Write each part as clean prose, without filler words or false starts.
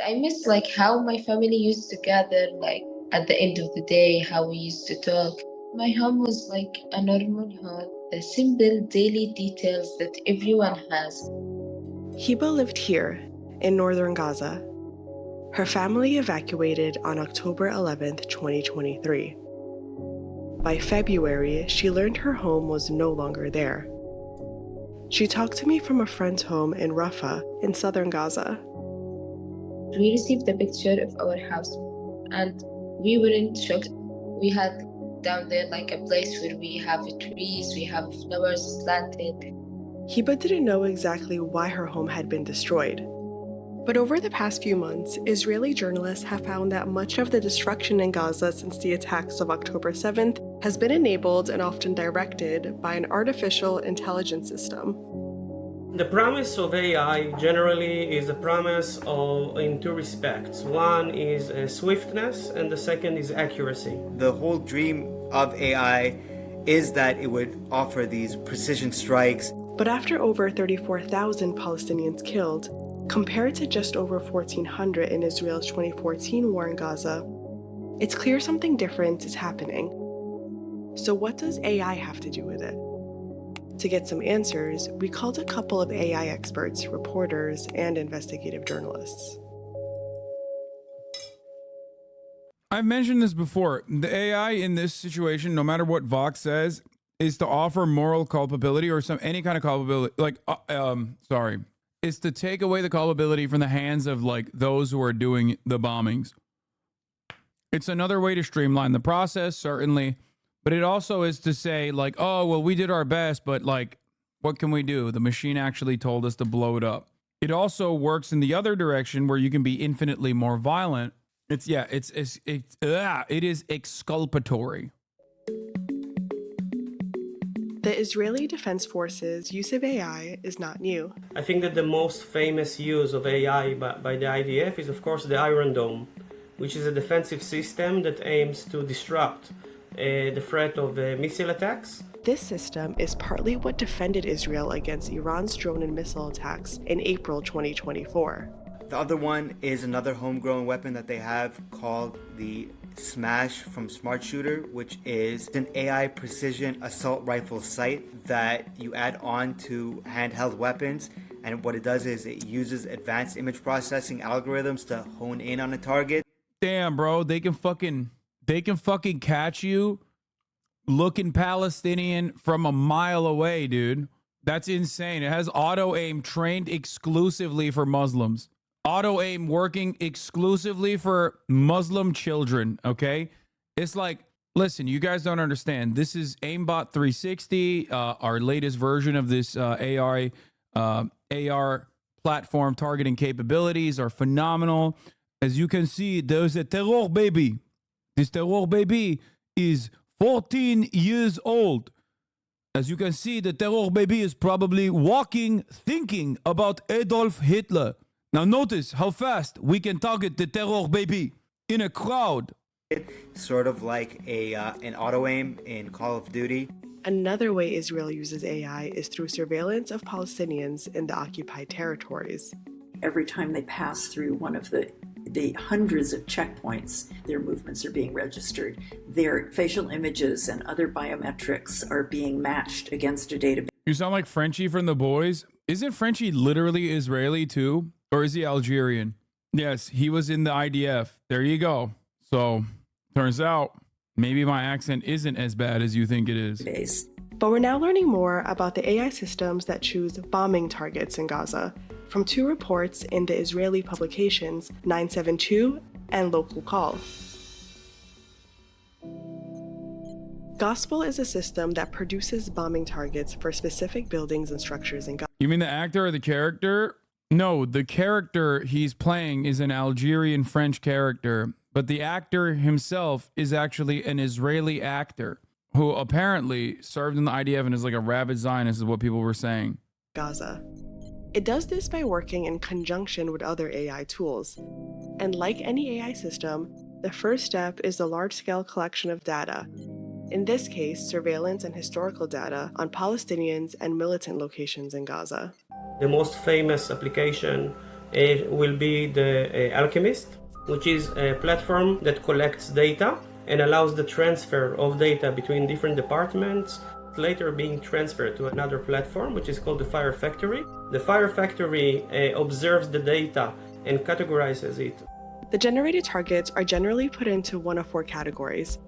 I miss like how my family used to gather, like at the end of the day, how we used to talk. My home was like a normal home, the simple daily details that everyone has. Hiba lived here in northern Gaza. Her family evacuated on October 11th, 2023. By February, she learned her home was no longer there. She talked to me from a friend's home in Rafah in southern Gaza. We received a picture of our house and we weren't shocked. We had down there like a place where we have trees, we have flowers planted. Hiba didn't know exactly why her home had been destroyed. But over the past few months, Israeli journalists have found that much of the destruction in Gaza since the attacks of October 7th has been enabled and often directed by an artificial intelligence system. The promise of AI generally is a promise in two respects. One is swiftness and the second is accuracy. The whole dream of AI is that it would offer these precision strikes. But after over 34,000 Palestinians killed, compared to just over 1,400 in Israel's 2014 war in Gaza, it's clear something different is happening. So what does AI have to do with it? To get some answers, we called a couple of AI experts, reporters, and investigative journalists. I've mentioned this before. The AI in this situation, no matter what Vox says, is to offer moral culpability or any kind of culpability. Like, is to take away the culpability from the hands of like those who are doing the bombings. It's another way to streamline the process, certainly. But it also is to say, like, oh, well, we did our best, but, like, what can we do? The machine actually told us to blow it up. It also works in the other direction where you can be infinitely more violent. It is exculpatory. The Israeli Defense Forces' use of AI is not new. I think that the most famous use of AI by the IDF is, of course, the Iron Dome, which is a defensive system that aims to disrupt the threat of missile attacks. This system is partly what defended Israel against Iran's drone and missile attacks in April 2024. The other one is another homegrown weapon that they have called the Smash from Smart Shooter, which is an AI precision assault rifle sight that you add on to handheld weapons. And what it does is it uses advanced image processing algorithms to hone in on a target. Damn, bro, they can fucking catch you looking Palestinian from a mile away, dude. That's insane. It has auto aim trained exclusively for Muslims. Auto aim working exclusively for Muslim children, okay? It's like, listen, you guys don't understand. This is Aimbot 360, our latest version of this AR platform targeting capabilities are phenomenal. As you can see, there's a terror baby. This terror baby is 14 years old. As you can see, the terror baby is probably walking, thinking about Adolf Hitler. Now notice how fast we can target the terror baby in a crowd. Sort of like an auto aim in Call of Duty. Another way Israel uses AI is through surveillance of Palestinians in the occupied territories. Every time they pass through one of the hundreds of checkpoints, their movements are being registered. Their facial images and other biometrics are being matched against a database. You sound like Frenchie from The Boys. Isn't Frenchie literally Israeli too? Or is he Algerian? Yes, he was in the IDF. There you go. So, turns out, maybe my accent isn't as bad as you think it is. But we're now learning more about the AI systems that choose bombing targets in Gaza from two reports in the Israeli publications 972 and Local Call. Gospel is a system that produces bombing targets for specific buildings and structures in Gaza. You mean the actor or the character? No, the character he's playing is an Algerian French character, but the actor himself is actually an Israeli actor who apparently served in the IDF and is like a rabid Zionist, is what people were saying. Gaza. It does this by working in conjunction with other AI tools. And like any AI system, the first step is the large-scale collection of data. In this case, surveillance and historical data on Palestinians and militant locations in Gaza. The most famous application will be the Alchemist, which is a platform that collects data and allows the transfer of data between different departments, later being transferred to another platform, which is called the Fire Factory. The Fire Factory observes the data and categorizes it. The generated targets are generally put into one of four categories.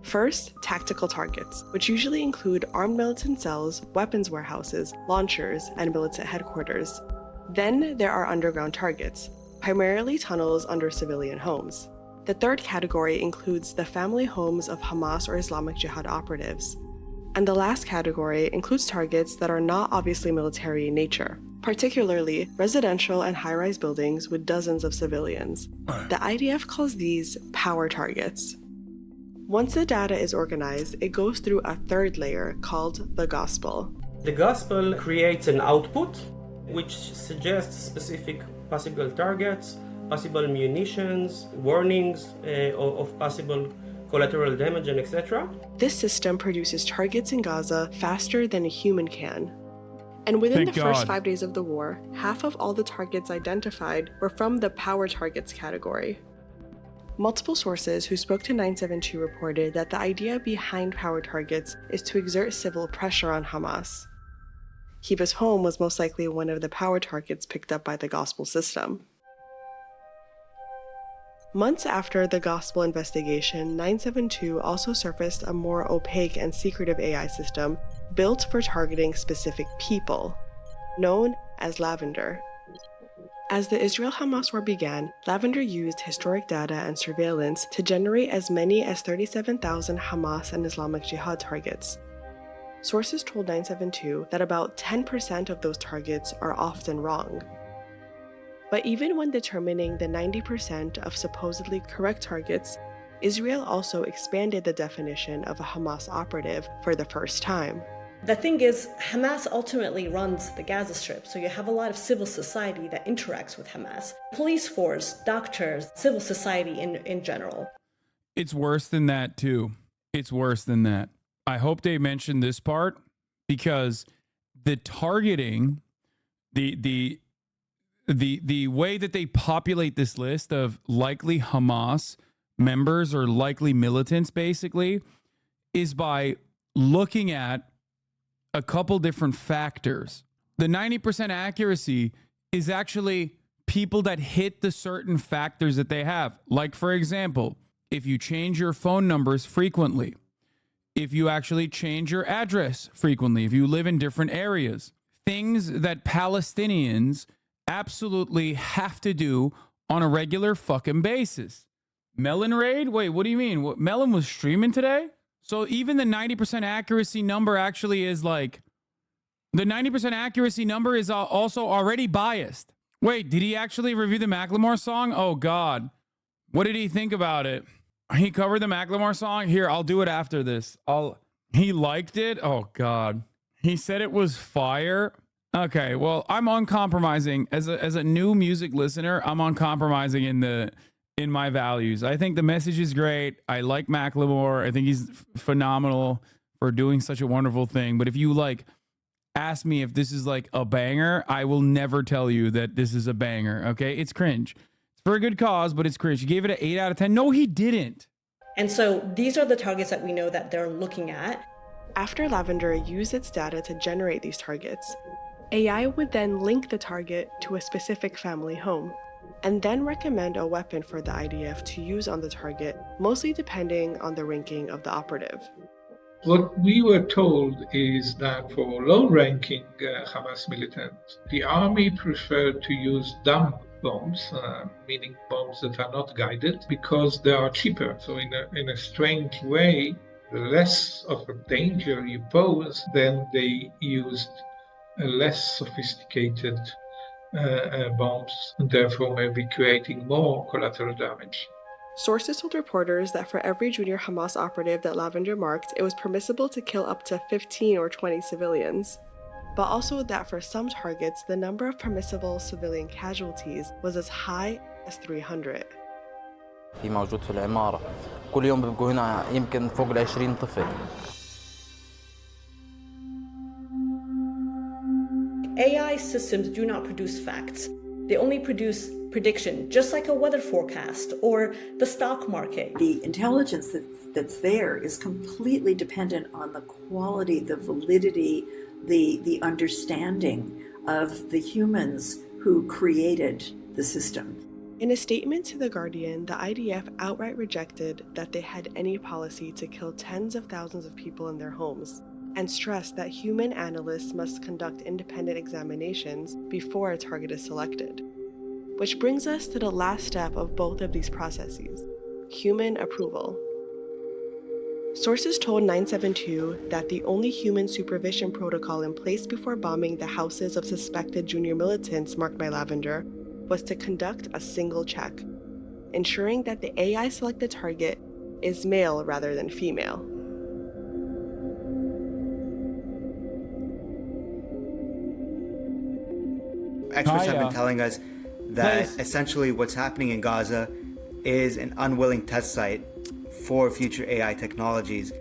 First, tactical targets, which usually include armed militant cells, weapons warehouses, launchers, and militant headquarters. Then there are underground targets, primarily tunnels under civilian homes. The third category includes the family homes of Hamas or Islamic Jihad operatives. And the last category includes targets that are not obviously military in nature, particularly residential and high-rise buildings with dozens of civilians. The IDF calls these power targets. Once the data is organized, it goes through a third layer called the gospel. The gospel creates an output which suggests specific possible targets, possible munitions, warnings of possible collateral damage, and etc. This system produces targets in Gaza faster than a human can. And within the first 5 days of the war, half of all the targets identified were from the power targets category. Multiple sources who spoke to 972 reported that the idea behind power targets is to exert civil pressure on Hamas. Hiba's home was most likely one of the power targets picked up by the gospel system. Months after the gospel investigation, 972 also surfaced a more opaque and secretive AI system built for targeting specific people, known as Lavender. As the Israel-Hamas war began, Lavender used historic data and surveillance to generate as many as 37,000 Hamas and Islamic Jihad targets. Sources told 972 that about 10% of those targets are often wrong. But even when determining the 90% of supposedly correct targets, Israel also expanded the definition of a Hamas operative for the first time. The thing is, Hamas ultimately runs the Gaza Strip, so you have a lot of civil society that interacts with Hamas. Police force, doctors, civil society in general. It's worse than that, too. It's worse than that. I hope they mentioned this part because the targeting, the way that they populate this list of likely Hamas members or likely militants, basically, is by looking at a couple different factors. The 90% accuracy is actually people that hit the certain factors that they have. Like, for example, if you change your phone numbers frequently, if you actually change your address frequently, if you live in different areas, things that Palestinians absolutely have to do on a regular fucking basis. Melon raid? Wait, what do you mean? What, Melon was streaming today? So even the 90% accuracy number actually is like, the 90% accuracy number is also already biased. Wait, did he actually review the Macklemore song? Oh God. What did he think about it? He covered the Macklemore song? Here, I'll do it after this. He liked it? Oh God. He said it was fire. Okay, well, I'm uncompromising as a new music listener. I'm uncompromising in my values. I think the message is great. I like Macklemore. I think he's phenomenal for doing such a wonderful thing. But if you like ask me if this is like a banger, I will never tell you that this is a banger. Okay, it's cringe. It's for a good cause, but it's cringe. You gave it an 8 out of 10. No, he didn't. And so these are the targets that we know that they're looking at. After Lavender used its data to generate these targets, AI would then link the target to a specific family home, and then recommend a weapon for the IDF to use on the target, mostly depending on the ranking of the operative. What we were told is that for low-ranking Hamas militants, the army preferred to use dumb bombs, meaning bombs that are not guided, because they are cheaper. So in a strange way, the less of a danger you pose, then they used less sophisticated bombs, and therefore maybe creating more collateral damage. Sources told reporters that for every junior Hamas operative that Lavender marked, it was permissible to kill up to 15 or 20 civilians. But also that for some targets, the number of permissible civilian casualties was as high as 300. في موجود في العمارة كل يوم بيبقوا هنا يمكن فوق 20 طفل. AI systems do not produce facts. They only produce prediction, just like a weather forecast or the stock market. The intelligence that's there is completely dependent on the quality, the validity, the understanding of the humans who created the system. In a statement to The Guardian, the IDF outright rejected that they had any policy to kill tens of thousands of people in their homes, and stressed that human analysts must conduct independent examinations before a target is selected. Which brings us to the last step of both of these processes: human approval. Sources told 972 that the only human supervision protocol in place before bombing the houses of suspected junior militants marked by Lavender was to conduct a single check, ensuring that the AI selected target is male rather than female. Experts have yeah. been telling us that Nice. essentially what's happening in Gaza is an unwilling test site for future AI technologies.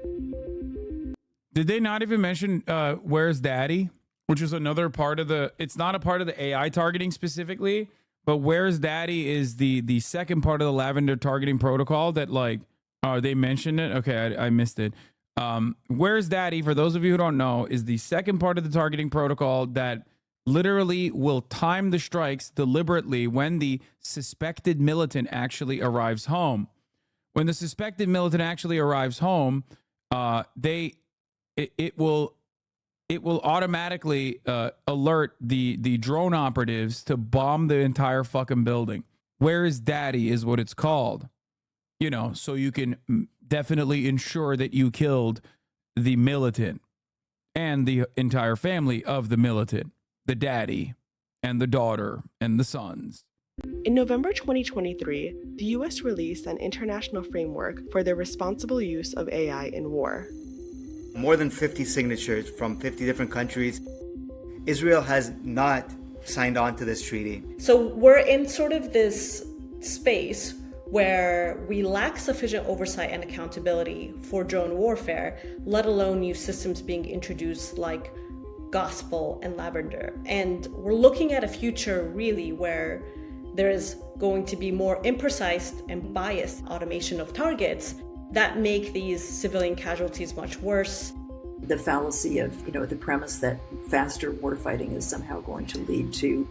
Did they not even mention Where's Daddy? Which is another part of the, it's not a part of the AI targeting specifically, but Where's Daddy is the second part of the Lavender targeting protocol that like, they mentioned it. Okay, I missed it. Where's Daddy, for those of you who don't know, is the second part of the targeting protocol that literally will time the strikes deliberately when the suspected militant actually arrives home. When the suspected militant actually arrives home, it will automatically alert the drone operatives to bomb the entire fucking building. Where is Daddy is what it's called. You know, so you can definitely ensure that you killed the militant and the entire family of the militant, the daddy and the daughter and the sons. In November 2023, the US released an international framework for the responsible use of AI in war. More than 50 signatures from 50 different countries. Israel has not signed on to this treaty. So we're in sort of this space where we lack sufficient oversight and accountability for drone warfare, let alone new systems being introduced like Gospel and Lavender. And we're looking at a future really where there is going to be more imprecise and biased automation of targets that make these civilian casualties much worse. The fallacy of, the premise that faster warfighting is somehow going to lead to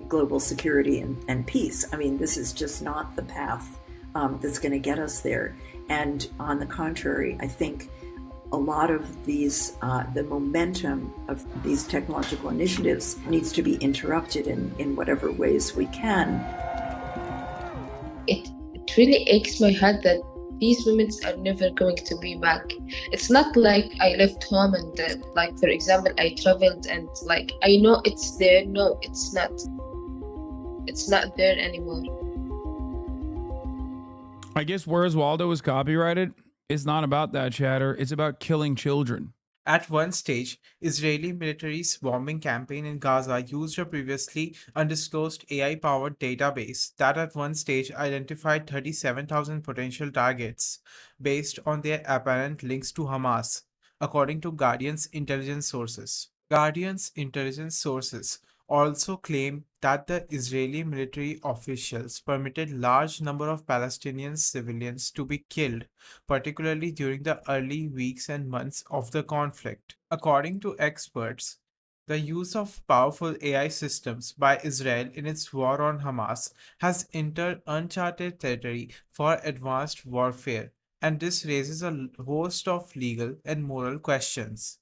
global security and peace. I mean, this is just not the path that's going to get us there. And on the contrary, I think a lot of these, the momentum of these technological initiatives needs to be interrupted in whatever ways we can. It really aches my heart that these moments are never going to be back. It's not like I left home and like, for example, I traveled and like, I know it's there. No, it's not. It's not there anymore. I guess Where's Waldo is copyrighted. It's not about that, chatter. It's about killing children. At one stage, Israeli military's bombing campaign in Gaza used a previously undisclosed AI-powered database that at one stage identified 37,000 potential targets based on their apparent links to Hamas, according to Guardian's intelligence sources. Guardian's intelligence sources also claim that the Israeli military officials permitted large number of Palestinian civilians to be killed, particularly during the early weeks and months of the conflict. According to experts, the use of powerful AI systems by Israel in its war on Hamas has entered uncharted territory for advanced warfare, and this raises a host of legal and moral questions.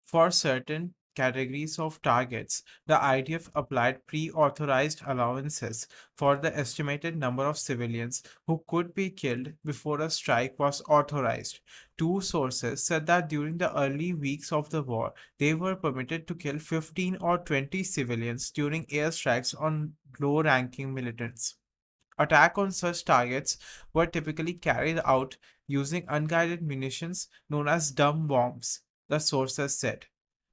For certain categories of targets, the IDF applied pre-authorized allowances for the estimated number of civilians who could be killed before a strike was authorized. Two sources said that during the early weeks of the war, they were permitted to kill 15 or 20 civilians during airstrikes on low-ranking militants. Attacks on such targets were typically carried out using unguided munitions known as dumb bombs, the sources said,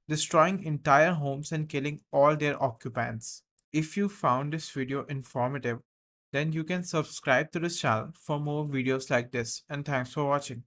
destroying entire homes and killing all their occupants. If you found this video informative, then you can subscribe to this channel for more videos like this, and thanks for watching.